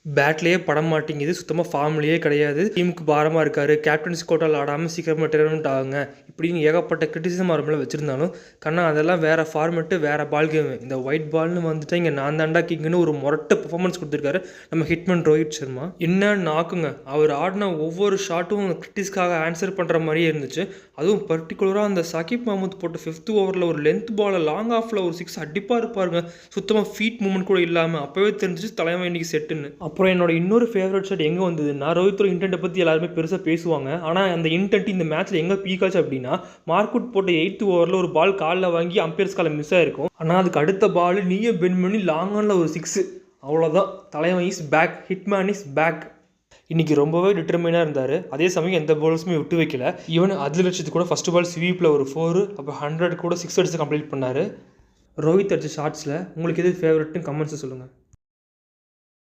பேட்லேயே பட மாட்டேங்குது, சுத்தமாக ஃபார்ம்லேயே கிடையாது, டீமுக்கு பாரமாக இருக்கார், கேப்டன்சி கோட்டால் ஆடாமல் சீக்கிரமாக ரிட்டையர்மெண்ட் ஆகுங்க இப்படின்னு ஏகப்பட்ட கிரிட்டிசிசம் அவர் மேலே வச்சுருந்தாலும் கண்ணா அதெல்லாம் வேறு ஃபார்மெட்டு வேறு பால் கேமு. இந்த ஒயிட் பால்னு வந்துட்டு இங்கே நான் தாண்டா கிங்குன்னு ஒரு முரட்டு பர்ஃபார்மன்ஸ் கொடுத்துருக்காரு நம்ம ஹிட்மேன் ரோஹித் சர்மா. என்ன நாக்குங்க, அவர் ஆடின ஒவ்வொரு ஷாட்டும் கிரிட்டிஸ்க்காக ஆன்சர் பண்ணுற மாதிரியே இருந்துச்சு. அதுவும் பர்டிகுலராக அந்த சகிப் மஹமூத் போட்ட 5th ஓவரில் ஒரு லென்த் பாலை லாங் ஆஃபில் ஒரு 6 அடிப்பாக இருப்பாருங்க, சுத்தமாக ஃபீட் மூமெண்ட் கூட இல்லாமல். அப்போவே தெரிஞ்சிச்சு தலைவன் இன்னைக்கு செட்டுன்னு. அப்புறம் என்னோட இன்னொரு ஃபேவரட் ஷாட் எங்கே வந்ததுன்னா, ரோஹித்தோட இன்டென்ட்டை பற்றி எல்லாருமே பெருசாக பேசுவாங்க, ஆனால் அந்த இன்டென்ட் இந்த மேட்ச்சில் எங்கே பீக்காச்சு அப்படின்னா, மார்க்வுட் போட்ட 8th ஓவரில் ஒரு பால் காலில் வாங்கி அம்பையர்ஸ் காலில் மிஸ் ஆகிருக்கும். ஆனால் அதுக்கு அடுத்த பால் நீயே பென் பண்ணி லாங் ஆனில் ஒரு 6, அவ்வளோதான். தலைவன் is back, Hitman is back. இன்றைக்கி ரொம்பவே டிட்டர்மைனாக இருந்தார். அதே சமயம் எந்த பவுலர்ஸுமே விட்டு வைக்கல. ஈவன் அதில் லட்சத்துக்கு கூட ஃபஸ்ட் பால் ஸ்வீப்பில் ஒரு 4, அப்புறம் 100 கூட 6 அடிச்சு கம்ப்ளீட் பண்ணார். ரோஹித் அடிச்ச ஷாட்ஸில் உங்களுக்கு எது ஃபேவரட்னு கமெண்ட்ஸை சொல்லுங்கள்.